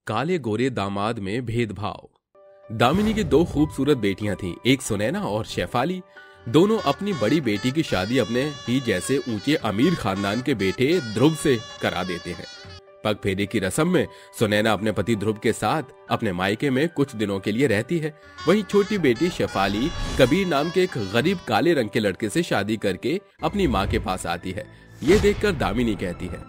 काले गोरे दामाद में भेदभाव। दामिनी की दो खूबसूरत बेटियां थीं, एक सुनैना और शेफाली। दोनों अपनी बड़ी बेटी की शादी अपने ही जैसे ऊंचे अमीर खानदान के बेटे ध्रुव से करा देते हैं। पग फेरे की रस्म में सुनैना अपने पति ध्रुव के साथ अपने मायके में कुछ दिनों के लिए रहती है। वहीं छोटी बेटी शेफाली कबीर नाम के एक गरीब काले रंग के लड़के से शादी करके अपनी माँ के पास आती है। ये देखकर दामिनी कहती है,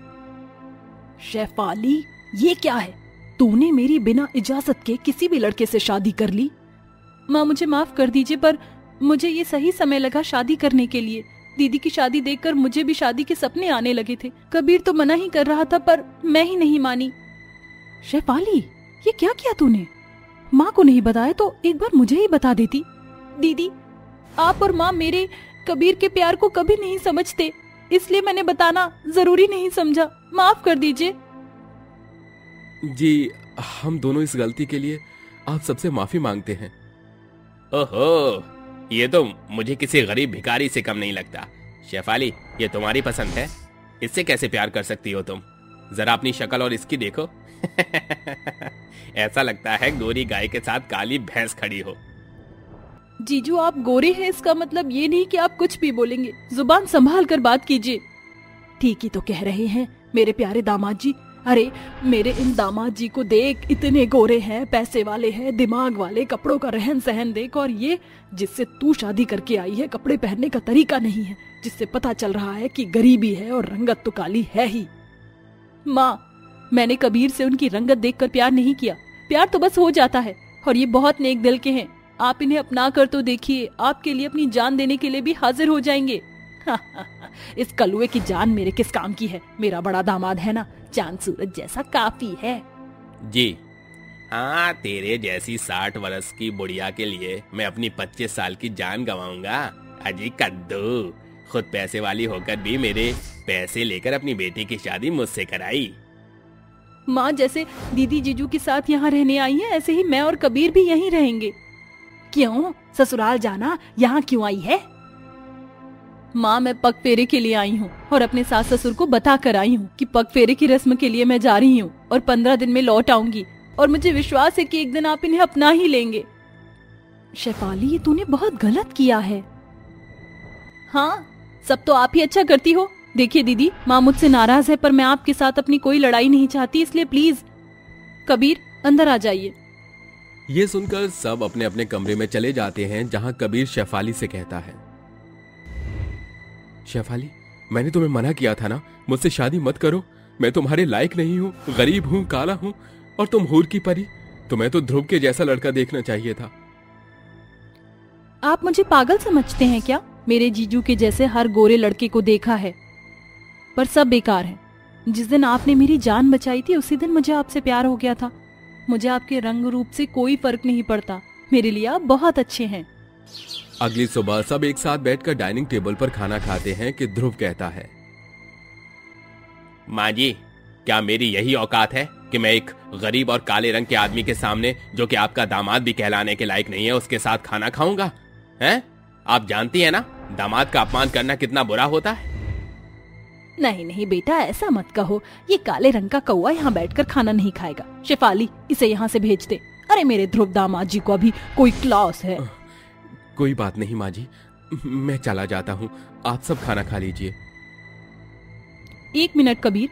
शेफाली, ये क्या है? तूने मेरी बिना इजाजत के किसी भी लड़के से शादी कर ली? माँ, मुझे माफ कर दीजिए, पर मुझे ये सही समय लगा शादी करने के लिए। दीदी की शादी देखकर मुझे भी शादी के सपने आने लगे थे। कबीर तो मना ही कर रहा था, पर मैं ही नहीं मानी। शेफाली, ये क्या किया तूने? माँ को नहीं बताया तो एक बार मुझे ही बता देती। दीदी, आप और माँ मेरे कबीर के प्यार को कभी नहीं समझते, इसलिए मैंने बताना जरूरी नहीं समझा। माफ कर दीजिए। जी, हम दोनों इस गलती के लिए आप सबसे माफी मांगते हैं। ओहो, ये तो मुझे किसी गरीब भिखारी से कम नहीं लगता। शेफाली, ये तुम्हारी पसंद है? इससे कैसे प्यार कर सकती हो तुम? जरा अपनी शक्ल और इसकी देखो। ऐसा लगता है गोरी गाय के साथ काली भैंस खड़ी हो। जीजू, आप गोरे हैं इसका मतलब ये नहीं कि आप कुछ भी बोलेंगे। जुबान संभाल कर बात कीजिए। ठीक ही तो कह रहे हैं मेरे प्यारे दामाद जी। अरे, मेरे इन दामाद जी को देख, इतने गोरे हैं, पैसे वाले हैं, दिमाग वाले, कपड़ों का रहन सहन देख। और ये जिससे तू शादी करके आई है, कपड़े पहनने का तरीका नहीं है, जिससे पता चल रहा है कि गरीबी है और रंगत तो काली है ही। माँ, मैंने कबीर से उनकी रंगत देखकर प्यार नहीं किया। प्यार तो बस हो जाता है, और ये बहुत नेक दिल के हैं। आप इन्हें अपना कर तो देखिए, आपके लिए अपनी जान देने के लिए भी हाजिर हो जाएंगे। इस कलुए की जान मेरे किस काम की है? मेरा बड़ा दामाद है ना, चांद सूरज जैसा काफी है। जी हाँ, तेरे जैसी 60 वर्ष की बुढ़िया के लिए मैं अपनी 25 साल की जान गंवाऊंगा? अजी कद्दू, खुद पैसे वाली होकर भी मेरे पैसे लेकर अपनी बेटी की शादी मुझसे कराई। माँ, जैसे दीदी जीजू के साथ यहाँ रहने आई है, ऐसे ही मैं और कबीर भी यहीं रहेंगे। क्यों? ससुराल जाना यहाँ क्यों आई है? माँ, मैं पग फेरे के लिए आई हूँ और अपने सास ससुर को बता कर आई हूँ कि पग फेरे की रस्म के लिए मैं जा रही हूँ और 15 दिन में लौट आऊंगी, और मुझे विश्वास है कि एक दिन आप इन्हें अपना ही लेंगे। शेफाली, ये तूने बहुत गलत किया है। हाँ, सब तो आप ही अच्छा करती हो। देखिए दीदी, माँ मुझसे नाराज है, पर मैं आपके साथ अपनी कोई लड़ाई नहीं चाहती, इसलिए प्लीज कबीर अंदर आ जाइए। ये सुनकर सब अपने अपने कमरे में चले जाते हैं, जहां कबीर शेफाली से कहता है, शेफाली, मैंने तुम्हें मना किया था ना, मुझसे शादी मत करो। मैं तुम्हारे लायक नहीं हूँ, गरीब हूँ, काला हूँ, और तुम हूर की परी। तुम्हें तो ध्रुव के जैसा लड़का देखना चाहिए था। आप मुझे पागल समझते हैं क्या? मेरे जीजू के जैसे हर गोरे लड़के को देखा है, पर सब बेकार है। जिस दिन आपने मेरी जान बचाई थी, उसी दिन मुझे आपसे प्यार हो गया था। मुझे आपके रंग रूप से कोई फर्क नहीं पड़ता, मेरे लिए आप बहुत अच्छे हैं। अगली सुबह सब एक साथ बैठकर डाइनिंग टेबल पर खाना खाते हैं कि ध्रुव कहता है, माँ जी, क्या मेरी यही औकात है कि मैं एक गरीब और काले रंग के आदमी के सामने, जो कि आपका दामाद भी कहलाने के लायक नहीं है, उसके साथ खाना खाऊंगा? हैं? आप जानती हैं ना दामाद का अपमान करना कितना बुरा होता है। नहीं नहीं बेटा, ऐसा मत कहो। ये काले रंग का कौवा यहाँ बैठकर खाना नहीं खाएगा। शेफाली, इसे यहाँ से भेज दे। अरे, मेरे ध्रुव दामाद जी को अभी कोई क्लास है। कोई बात नहीं माँ जी, मैं चला जाता हूँ, आप सब खाना खा लीजिए। 1 मिनट कबीर।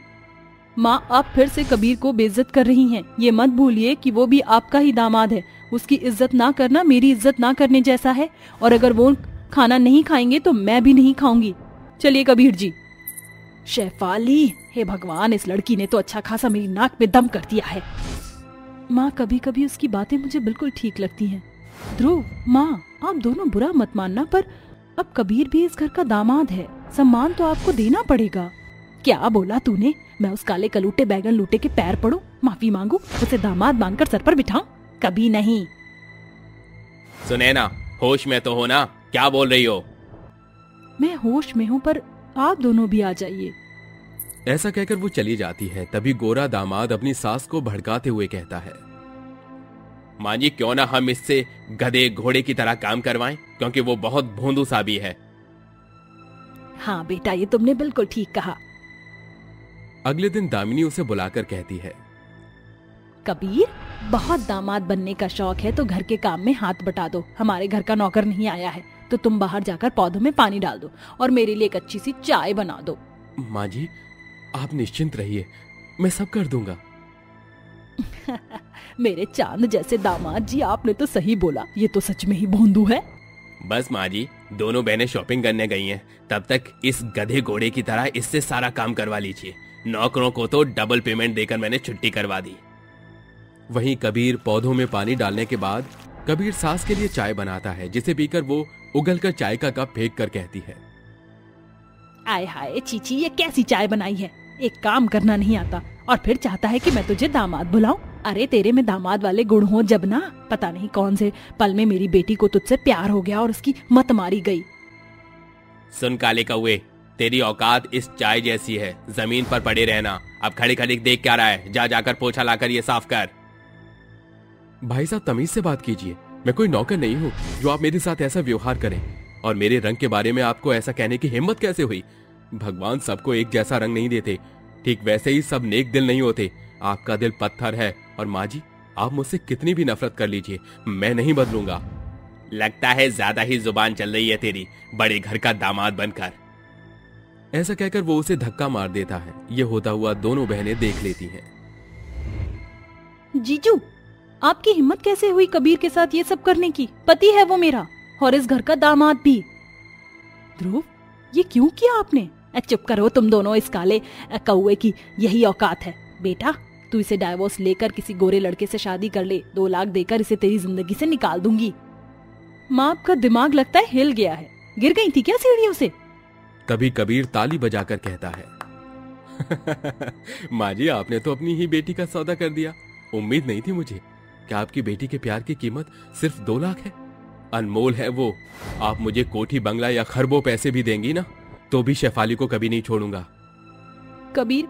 माँ, आप फिर से कबीर को बेइज्जत कर रही हैं। ये मत भूलिए कि वो भी आपका ही दामाद है। उसकी इज्जत ना करना मेरी इज्जत ना करने जैसा है, और अगर वो खाना नहीं खाएंगे तो मैं भी नहीं खाऊंगी। चलिए कबीर जी। शेफाली, हे भगवान, इस लड़की ने तो अच्छा खासा मेरी नाक में दम कर दिया है। माँ, कभी कभी उसकी बातें मुझे बिल्कुल ठीक लगती हैं। ध्रुव, माँ, आप दोनों बुरा मत मानना, पर अब कबीर भी इस घर का दामाद है, सम्मान तो आपको देना पड़ेगा। क्या बोला तूने? मैं उस काले कलूटे बैगन लूटे के पैर पड़ूं, माफी मांगू, उसे दामाद मानकर सर पर बिठाऊं? कभी नहीं। सुनैना, होश में तो हो ना? क्या बोल रही हो? मैं होश में हूँ, पर आप दोनों भी आ जाइए। ऐसा कहकर वो चली जाती है। तभी गोरा दामाद अपनी सास को भड़काते हुए कहता है, माँ जी, क्यों ना हम इससे गधे घोड़े की तरह काम करवाएं, क्योंकि वो बहुत भोंदू सा भी है। हाँ बेटा, ये तुमने बिल्कुल ठीक कहा। अगले दिन दामिनी उसे बुलाकर कहती है, कबीर, बहुत दामाद बनने का शौक है तो घर के काम में हाथ बटा दो। हमारे घर का नौकर नहीं आया है तो तुम बाहर जाकर पौधों में पानी डाल दो और मेरे लिए एक अच्छी सी चाय बना दो। माँ जी, आप निश्चिंत रहिए, मैं सब कर दूंगा। मेरे चांद जैसे दामाद जी, आपने तो सही बोला, ये तो सच में ही भोंदू है। बस माँ जी, दोनों बहनें शॉपिंग करने गई हैं, तब तक इस गधे घोड़े की तरह इससे सारा काम करवा लीजिए। नौकरों को तो डबल पेमेंट देकर मैंने छुट्टी करवा दी। वहीं कबीर पौधों में पानी डालने के बाद कबीर सास के लिए चाय बनाता है, जिसे पीकर वो उगलकर चाय का कप फेंक कर कहती है, आय हाय चीची, ये कैसी चाय बनाई है। एक काम करना नहीं आता और फिर चाहता है कि मैं तुझे दामाद बुलाऊं। अरे तेरे में दामाद वाले गुण हो जब ना, पता नहीं कौन से पल में मेरी बेटी को तुझसे प्यार हो गया और उसकी मत मारी गई। सुन काले कौवे, तेरी औकात इस चाय जैसी है, जमीन पर पड़े रहना। अब खड़े खड़े देख क्या रहा है, जा जाकर पोछा लाकर ये साफ कर। भाई साहब तमीज से बात कीजिए, मैं कोई नौकर नहीं हूँ जो आप मेरे साथ ऐसा व्यवहार करें। और मेरे रंग के बारे में आपको ऐसा कहने की हिम्मत कैसे हुई? भगवान सबको एक जैसा रंग नहीं देते, ठीक वैसे ही सब नेक दिल नहीं होते। आपका दिल पत्थर है। और माँ जी, आप मुझसे कितनी भी नफरत कर लीजिए, मैं नहीं बदलूंगा। लगता है ज्यादा ही जुबान चल रही है तेरी, बड़े घर का दामाद बनकर। ऐसा कहकर वो उसे धक्का मार देता है। ये होता हुआ दोनों बहनें देख लेती हैं। जीजू, आपकी हिम्मत कैसे हुई कबीर के साथ ये सब करने की? पति है वो मेरा और इस घर का दामाद भी। ध्रुव, ये क्यों किया आपने? चुप करो तुम दोनों, इस काले कौवे की यही औकात है। बेटा, तू इसे डाइवोर्स लेकर किसी गोरे लड़के से शादी कर ले, 2 लाख देकर इसे तेरी जिंदगी से निकाल दूंगी। माँ, आपका दिमाग लगता है हिल गया है, गिर गई थी क्या सीढ़ियों से? तभी कबीर ताली बजाकर कहता है, माँ जी, आपने तो अपनी ही बेटी का सौदा कर दिया। उम्मीद नहीं थी मुझे कि आपकी बेटी के प्यार की कीमत सिर्फ 2 लाख है। अनमोल है वो। आप मुझे कोठी बंगला या खरबों पैसे भी देंगी ना, तो भी शेफाली को कभी नहीं छोड़ूंगा। कबीर,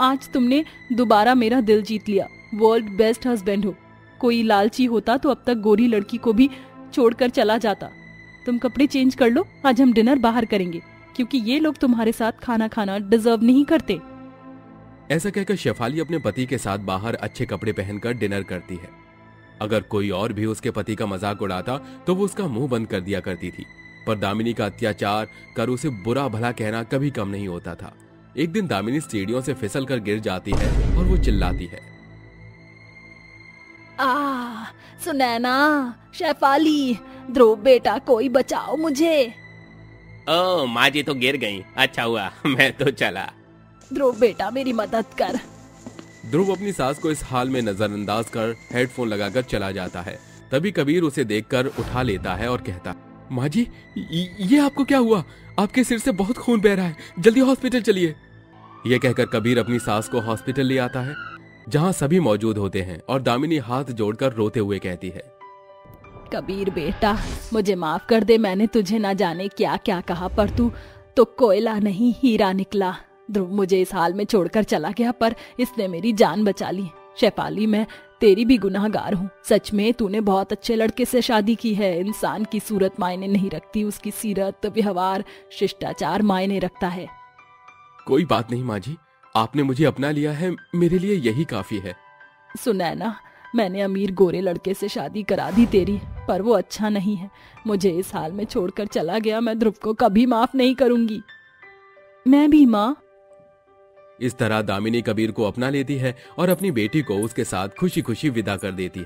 आज तुमने दोबारा मेरा दिल जीत लिया। वर्ल्ड बेस्ट हस्बैंड हो। कोई लालची होता तो अब तक गोरी लड़की को भी छोड़कर चला जाता। तुम कपड़े चेंज कर लो, आज हम डिनर बाहर करेंगे, क्योंकि ये लोग तुम्हारे साथ खाना खाना डिजर्व नहीं करते। ऐसा कहकर शेफाली अपने पति के साथ बाहर अच्छे कपड़े पहनकर डिनर करती है। अगर कोई और भी उसके पति का मजाक उड़ाता तो वो उसका मुंह बंद कर दिया करती थी, पर दामिनी का अत्याचार कर उसे बुरा भला कहना कभी कम नहीं होता था। एक दिन दामिनी सीढ़ियों से फिसल कर गिर जाती है और वो चिल्लाती है, सुनैना, शेफाली, ध्रुव बेटा, कोई बचाओ मुझे। ओ माँ जी तो गिर गई, अच्छा हुआ मैं तो चला। ध्रुव बेटा, मेरी मदद कर। ध्रुव अपनी सास को इस हाल में नजरअंदाज कर हेडफोन लगाकर चला जाता है। तभी कबीर उसे देखकर उठा लेता है और कहता, माँ जी, ये आपको क्या हुआ? आपके सिर से बहुत खून बह रहा है, जल्दी हॉस्पिटल चलिए। यह कहकर कबीर अपनी सास को हॉस्पिटल ले आता है, जहाँ सभी मौजूद होते हैं। और दामिनी हाथ जोड़कर रोते हुए कहती है, कबीर बेटा, मुझे माफ कर दे, मैंने तुझे ना जाने क्या क्या कहा, पर तू तो कोयला नहीं हीरा निकला। ध्रुव मुझे इस हाल में छोड़कर चला गया, पर इसने मेरी जान बचा ली। शेफाली, मैं तेरी भी गुनाहगार हूँ। सच में तूने बहुत अच्छे लड़के से शादी की है। इंसान की सूरत मायने नहीं रखती, उसकी सीरत, व्यवहार, शिष्टाचार मायने रखता है। कोई बात नहीं माँ जी, आपने मुझे अपना लिया है, मेरे लिए यही काफी है। सुनैना, मैंने अमीर गोरे लड़के से शादी करा दी तेरी, पर वो अच्छा नहीं है। मुझे इस हाल में छोड़कर चला गया, मैं ध्रुव को कभी माफ नहीं करूंगी। मैं भी माँ। इस तरह दामिनी कबीर को अपना लेती है और अपनी बेटी को उसके साथ खुशी खुशी विदा कर देती है।